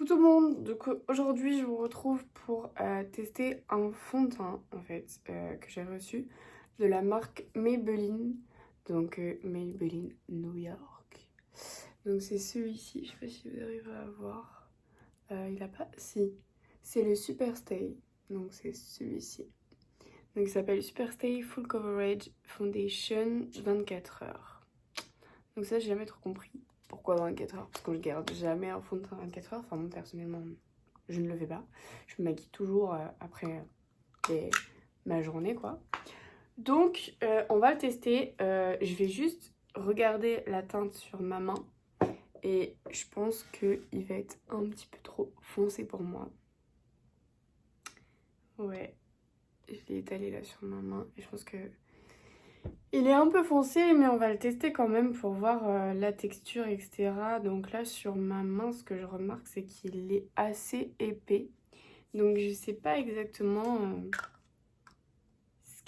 Coucou tout le monde, donc aujourd'hui je vous retrouve pour tester un fond de teint en fait que j'ai reçu de la marque Maybelline, donc Maybelline New York. Donc c'est celui-ci, je sais pas si vous arrivez à voir, il a pas, si, c'est le Super Stay, donc c'est celui-ci. Donc il s'appelle Super Stay Full Coverage Foundation 24 heures. Donc ça j'ai jamais trop compris. Pourquoi 24 heures? Parce que je garde jamais un fond de teint 24 heures. Enfin, moi, personnellement, je ne le fais pas. Je me maquille toujours après ma journée, quoi. Donc, on va le tester. Je vais juste regarder la teinte sur ma main. Et je pense qu'il va être un petit peu trop foncé pour moi. Ouais, je l'ai étalé là sur ma main. Et je pense que il est un peu foncé, mais on va le tester quand même pour voir la texture, etc. Donc là, sur ma main, ce que je remarque, c'est qu'il est assez épais. Donc je sais pas exactement ce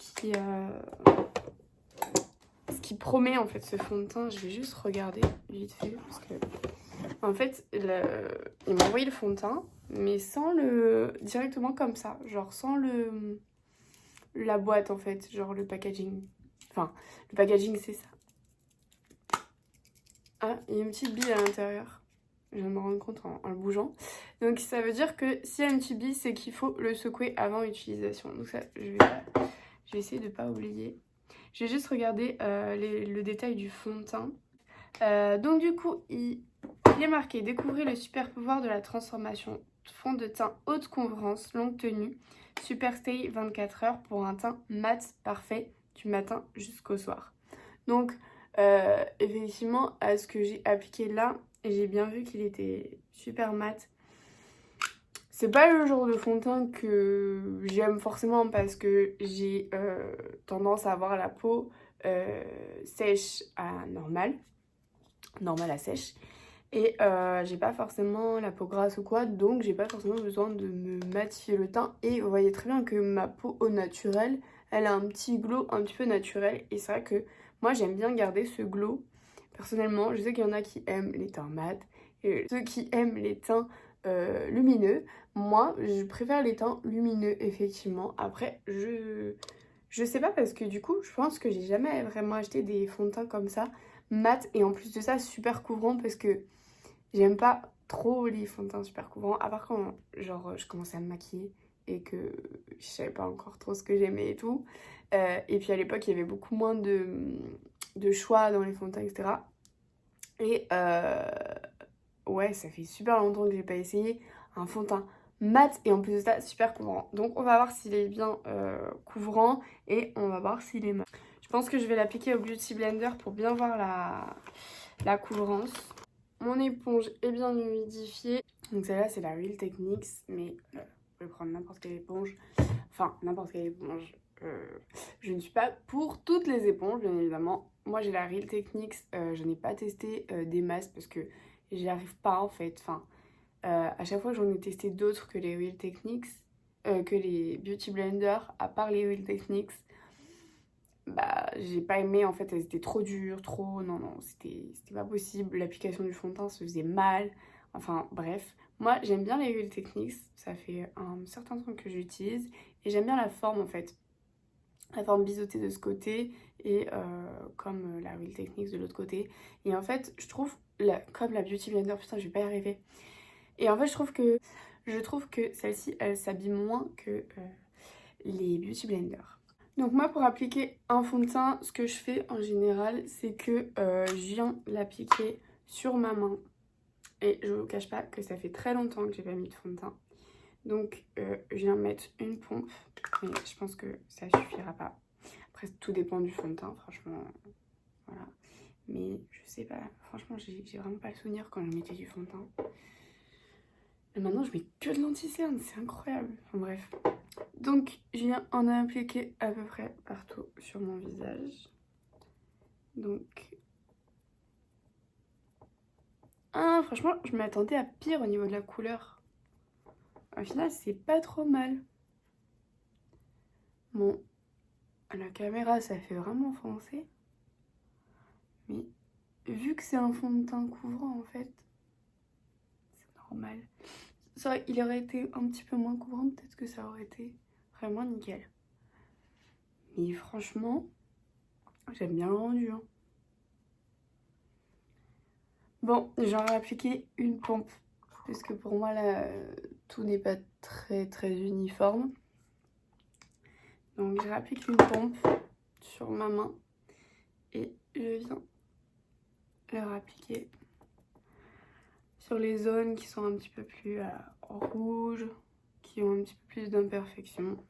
qui promet en fait ce fond de teint. Je vais juste regarder vite fait parce que en fait, il m'a envoyé le fond de teint, mais sans le directement comme ça, genre sans la boîte en fait, genre le packaging. Enfin, le packaging c'est ça. Ah, il y a une petite bille à l'intérieur. Je viens de me rendre compte en le bougeant. Donc ça veut dire que s'il y a une petite bille, c'est qu'il faut le secouer avant utilisation. Donc ça, je vais essayer de ne pas oublier. Je vais juste regarder le détail du fond de teint. Donc du coup, il est marqué « Découvrez le super pouvoir de la transformation. Fond de teint haute couvrance, longue tenue, Super Stay 24 heures pour un teint mat parfait du matin jusqu'au soir. » Donc, effectivement, à ce que j'ai appliqué là, j'ai bien vu qu'il était super mat. C'est pas le genre de fond de teint que j'aime forcément parce que j'ai tendance à avoir la peau sèche à normale à sèche. Et j'ai pas forcément la peau grasse ou quoi, donc j'ai pas forcément besoin de me matifier le teint. Et vous voyez très bien que ma peau au naturel, elle a un petit glow un petit peu naturel. Et c'est vrai que moi j'aime bien garder ce glow. Personnellement, je sais qu'il y en a qui aiment les teints mat et ceux qui aiment les teints lumineux. Moi, je préfère les teints lumineux, effectivement. Après, je sais pas parce que du coup, je pense que j'ai jamais vraiment acheté des fonds de teint comme ça, mat et en plus de ça, super couvrant parce que j'aime pas trop les fonds de teint super couvrants, à part quand genre je commençais à me maquiller et que je savais pas encore trop ce que j'aimais et tout. Et puis à l'époque, il y avait beaucoup moins de choix dans les fonds de teint, etc. Et ouais, ça fait super longtemps que j'ai pas essayé un fond de teint mat et en plus de ça, super couvrant. Donc on va voir s'il est bien couvrant et on va voir s'il est mat. Je pense que je vais l'appliquer au Beauty Blender pour bien voir la couvrance. Mon éponge est bien humidifiée. Donc celle-là, c'est la Real Techniques, mais vous pouvez prendre n'importe quelle éponge. Enfin, n'importe quelle éponge. Je ne suis pas pour toutes les éponges, bien évidemment. Moi, j'ai la Real Techniques. Je n'ai pas testé des masques parce que j'y arrive pas, en fait. Enfin, à chaque fois, j'en ai testé d'autres que les Real Techniques, que les Beauty Blender, à part les Real Techniques. Bah, j'ai pas aimé, en fait, elles étaient trop dures, trop... Non, c'était pas possible. L'application du fond de teint se faisait mal. Enfin, bref. Moi, j'aime bien les Real Techniques. Ça fait un certain temps que j'utilise. Et j'aime bien la forme, en fait. La forme biseautée de ce côté et comme la Real Techniques de l'autre côté. Et en fait, je trouve, comme la Beauty Blender, putain, je vais pas y arriver. Et en fait, je trouve que celle-ci, elle s'habille moins que les Beauty Blender. Donc moi, pour appliquer un fond de teint, ce que je fais en général, c'est que je viens l'appliquer sur ma main. Et je vous cache pas que ça fait très longtemps que j'ai pas mis de fond de teint. Donc je viens mettre une pompe, mais je pense que ça suffira pas. Après, tout dépend du fond de teint, franchement, voilà. Mais je sais pas, franchement, j'ai vraiment pas le souvenir quand je mettais du fond de teint. Et maintenant, je mets que de l'anti-cerne, c'est incroyable. Enfin, bref. Donc, je viens en appliquer à peu près partout sur mon visage. Donc... Ah, franchement, je m'attendais à pire au niveau de la couleur. Au final, c'est pas trop mal. Bon, à la caméra, ça fait vraiment foncé. Mais vu que c'est un fond de teint couvrant, en fait, c'est normal. Ça, il aurait été un petit peu moins couvrant, peut-être que ça aurait été vraiment nickel. Mais franchement, j'aime bien le rendu. Hein. Bon, j'aurais appliqué une pompe. Parce que pour moi, là, tout n'est pas très uniforme. Donc, je réapplique une pompe sur ma main. Et je viens le réappliquer sur les zones qui sont un petit peu plus rouges, qui ont un petit peu plus d'imperfections.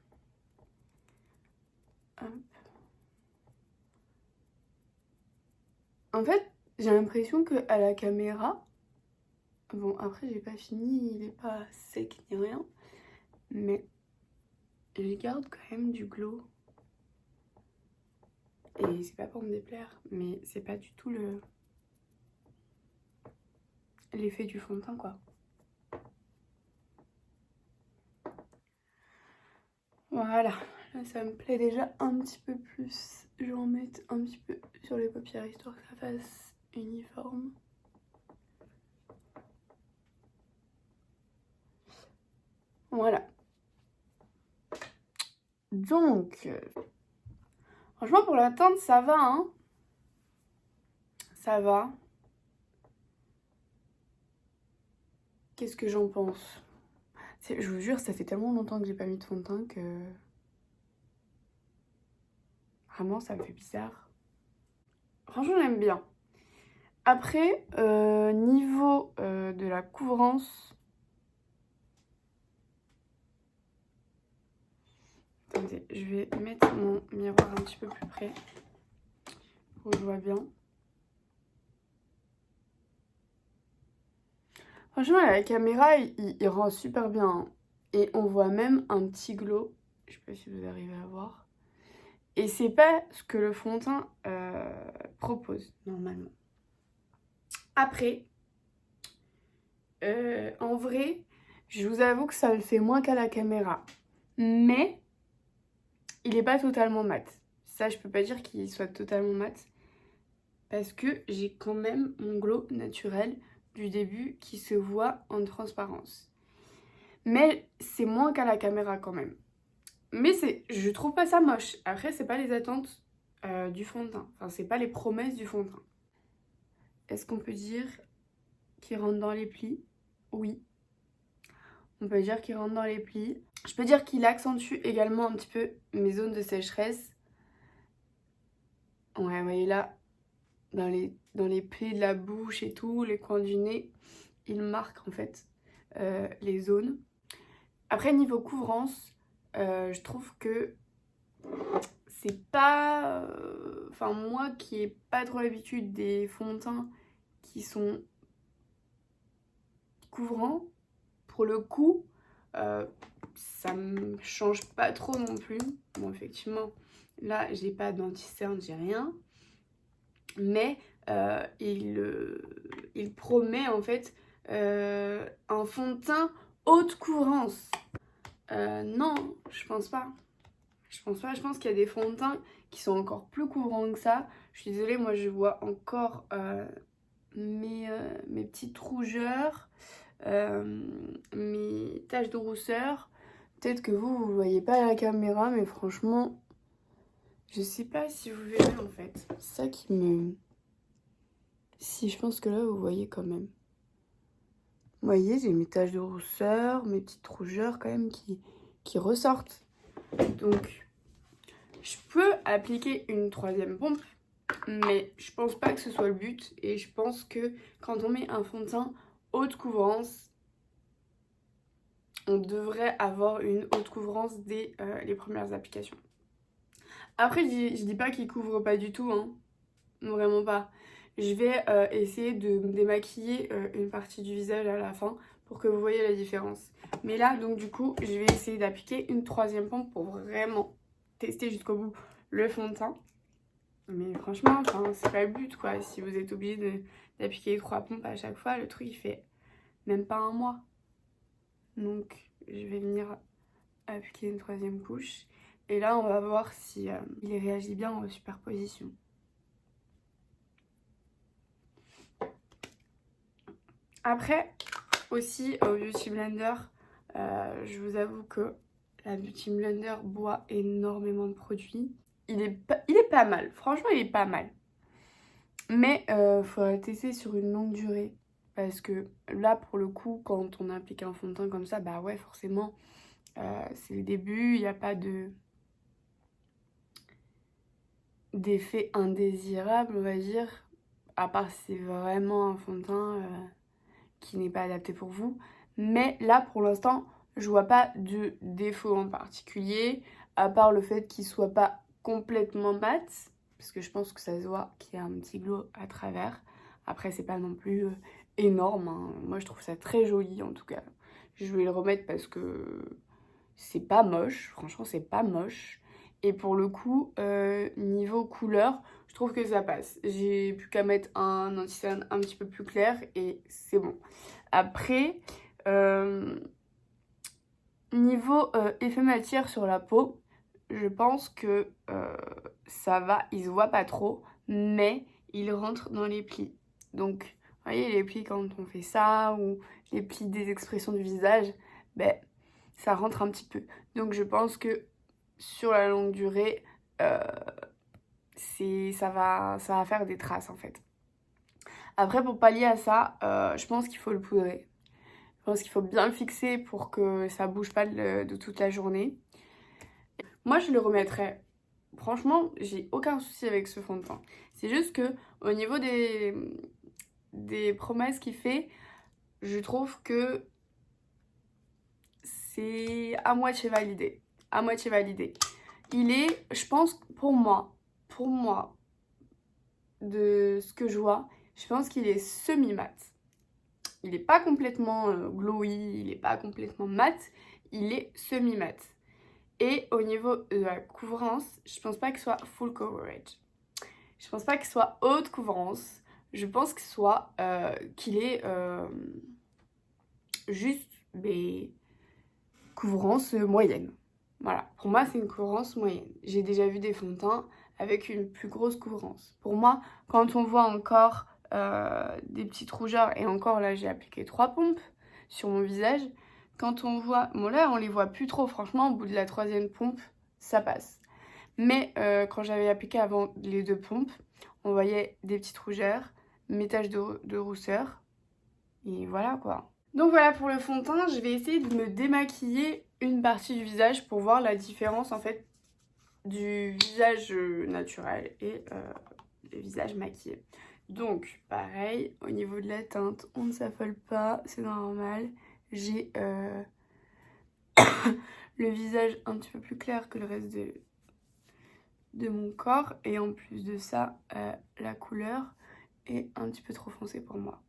En fait, j'ai l'impression qu'à la caméra, bon après j'ai pas fini, il est pas sec ni rien, mais je garde quand même du glow. Et c'est pas pour me déplaire, mais c'est pas du tout l'effet du fond de teint quoi. Voilà, là ça me plaît déjà un petit peu plus. Je vais en mettre un petit peu sur les paupières histoire que ça fasse uniforme. Voilà. Donc, franchement pour la teinte ça va hein. Ça va. Qu'est-ce que j'en pense? Je vous jure, ça fait tellement longtemps que j'ai pas mis de fond de teint que... Vraiment, ça me fait bizarre. Franchement, j'aime bien. Après, niveau de la couvrance... Attendez, je vais mettre mon miroir un petit peu plus près pour que je vois bien. Franchement, la caméra, il rend super bien. Hein. Et on voit même un petit glow. Je sais pas si vous arrivez à voir. Et c'est pas ce que le fond de teint propose, normalement. Après, en vrai, je vous avoue que ça le fait moins qu'à la caméra. Mais, il est pas totalement mat. Ça, je peux pas dire qu'il soit totalement mat. Parce que j'ai quand même mon glow naturel du début qui se voit en transparence. Mais c'est moins qu'à la caméra quand même. Mais je trouve pas ça moche. Après, c'est pas les attentes du fond de teint. Enfin, c'est pas les promesses du fond de teint. Est-ce qu'on peut dire qu'il rentre dans les plis? Oui. On peut dire qu'il rentre dans les plis. Je peux dire qu'il accentue également un petit peu mes zones de sécheresse. Ouais, vous voyez là, dans les plis de la bouche et tout, les coins du nez, il marque en fait les zones. Après, niveau couvrance, je trouve que c'est pas... Enfin, moi qui ai pas trop l'habitude des fonds de teint qui sont couvrants, pour le coup, ça me change pas trop non plus. Bon, effectivement, là, j'ai pas d'anti-cerne, j'ai rien. Mais il promet en fait un fond de teint haute couvrance. Non, je pense pas. Je pense qu'il y a des fonds de teint qui sont encore plus couvrants que ça. Je suis désolée, moi je vois encore mes petites rougeurs, mes taches de rousseur. Peut-être que vous le voyez pas à la caméra, mais franchement, je sais pas si vous verrez en fait. C'est ça qui me... Si, je pense que là, vous voyez quand même. Vous voyez, j'ai mes taches de rousseur, mes petites rougeurs quand même qui ressortent. Donc, je peux appliquer une troisième pompe, mais je pense pas que ce soit le but. Et je pense que quand on met un fond de teint haute couvrance, on devrait avoir une haute couvrance dès les premières applications. Après, je dis pas qu'il couvre pas du tout, hein. Vraiment pas. Je vais essayer de me démaquiller une partie du visage à la fin pour que vous voyez la différence. Mais là, donc du coup, je vais essayer d'appliquer une troisième pompe pour vraiment tester jusqu'au bout le fond de teint. Mais franchement, c'est pas le but quoi. Si vous êtes obligé d'appliquer 3 pompes à chaque fois, le truc il fait même pas un mois. Donc je vais venir appliquer une troisième couche. Et là, on va voir si il réagit bien en superposition. Après, Aussi au Beauty Blender, je vous avoue que la Beauty Blender boit énormément de produits. Il est pas mal, franchement il est pas mal. Mais faudrait tester sur une longue durée. Parce que là pour le coup, quand on applique un fond de teint comme ça, bah ouais forcément c'est le début, il n'y a pas d'effet indésirable on va dire. À part si c'est vraiment un fond de teint qui n'est pas adapté pour vous. Mais là pour l'instant je vois pas de défaut en particulier. À part le fait qu'il soit pas complètement mat. Parce que je pense que ça se voit qu'il y a un petit glow à travers. Après c'est pas non plus énorme, hein. Moi je trouve ça très joli en tout cas. Je vais le remettre parce que c'est pas moche, franchement c'est pas moche. Et pour le coup, niveau couleur, je trouve que ça passe. J'ai plus qu'à mettre un anti-cerne un petit peu plus clair et c'est bon. Après, niveau effet matière sur la peau, je pense que ça va, il se voit pas trop, mais il rentre dans les plis. Donc, vous voyez les plis quand on fait ça, ou les plis des expressions du visage, ben, ça rentre un petit peu. Donc je pense que sur la longue durée, ça va faire des traces en fait. Après pour pallier à ça, je pense qu'il faut le poudrer. Je pense qu'il faut bien le fixer pour que ça bouge pas de toute la journée. Moi je le remettrais. Franchement, j'ai aucun souci avec ce fond de teint. C'est juste que au niveau des promesses qu'il fait, je trouve que c'est à moitié validé. À moitié validé. Il est, je pense, pour moi, de ce que je vois, je pense qu'il est semi-mat. Il n'est pas complètement glowy, il n'est pas complètement mat, il est semi-mat. Et au niveau de la couvrance, je pense pas qu'il soit full coverage. Je pense pas qu'il soit haute couvrance. Je pense qu'il est juste couvrance moyenne. Voilà, pour moi c'est une couvrance moyenne. J'ai déjà vu des fonds de teint avec une plus grosse couvrance. Pour moi, quand on voit encore des petites rougeurs, et encore là j'ai appliqué 3 pompes sur mon visage, quand on voit, bon là on les voit plus trop, franchement au bout de la 3e pompe, ça passe. Mais quand j'avais appliqué avant les 2 pompes, on voyait des petites rougeurs, mes taches de rousseur, et voilà quoi. Donc voilà pour le fond de teint, je vais essayer de me démaquiller une partie du visage pour voir la différence en fait du visage naturel et le visage maquillé. Donc pareil, au niveau de la teinte, on ne s'affole pas, c'est normal. J'ai le visage un petit peu plus clair que le reste de mon corps et en plus de ça, la couleur est un petit peu trop foncée pour moi.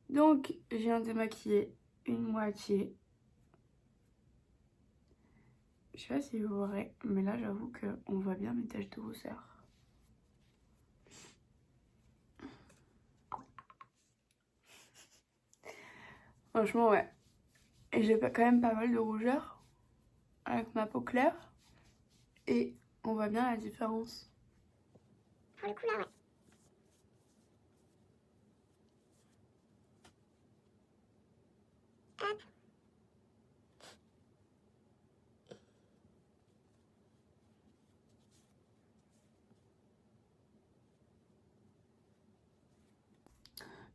Donc, je viens de démaquiller une moitié. Je sais pas si vous verrez, mais là, j'avoue qu'on voit bien mes taches de rousseur. Franchement, ouais. Et j'ai quand même pas mal de rougeur avec ma peau claire. Et on voit bien la différence. Pour le coup, là, ouais. Hop.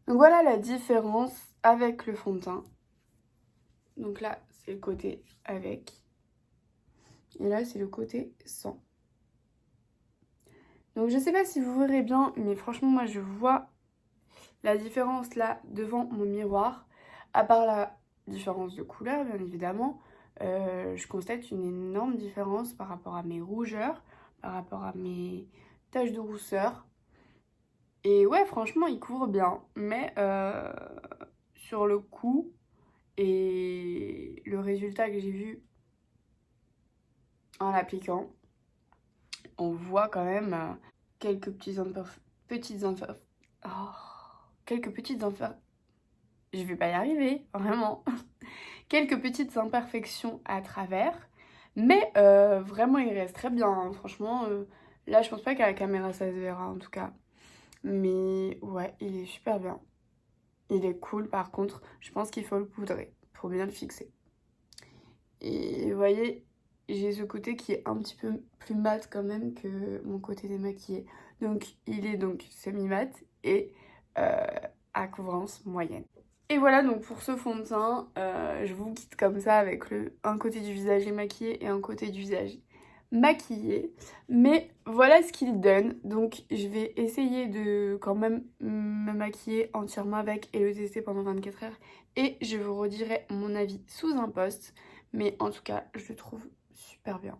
Donc voilà la différence avec le fond de teint. Donc là, c'est le côté avec. Et là, c'est le côté sans. Donc je sais pas si vous verrez bien, mais franchement, moi, je vois la différence là devant mon miroir. À part la différence de couleur, bien évidemment, je constate une énorme différence par rapport à mes rougeurs, par rapport à mes taches de rousseur. Et ouais, franchement, il couvre bien. Mais sur le coup et le résultat que j'ai vu en l'appliquant, on voit quand même quelques petites je vais pas y arriver, vraiment. Quelques petites imperfections à travers. Mais vraiment, il reste très bien, hein. Franchement, là, je pense pas qu'à la caméra, ça se verra, en tout cas. Mais ouais, il est super bien. il est cool. Par contre, je pense qu'il faut le poudrer pour bien le fixer. Et vous voyez, j'ai ce côté qui est un petit peu plus mat quand même que mon côté démaquillé. Donc il est donc semi-mat et à couvrance moyenne. Et voilà donc pour ce fond de teint, je vous quitte comme ça avec un côté du visage maquillé et un côté du visage maquillé. Mais voilà ce qu'il donne. Donc je vais essayer de quand même me maquiller entièrement avec et le tester pendant 24 heures. Et je vous redirai mon avis sous un post. Mais en tout cas, je le trouve super bien.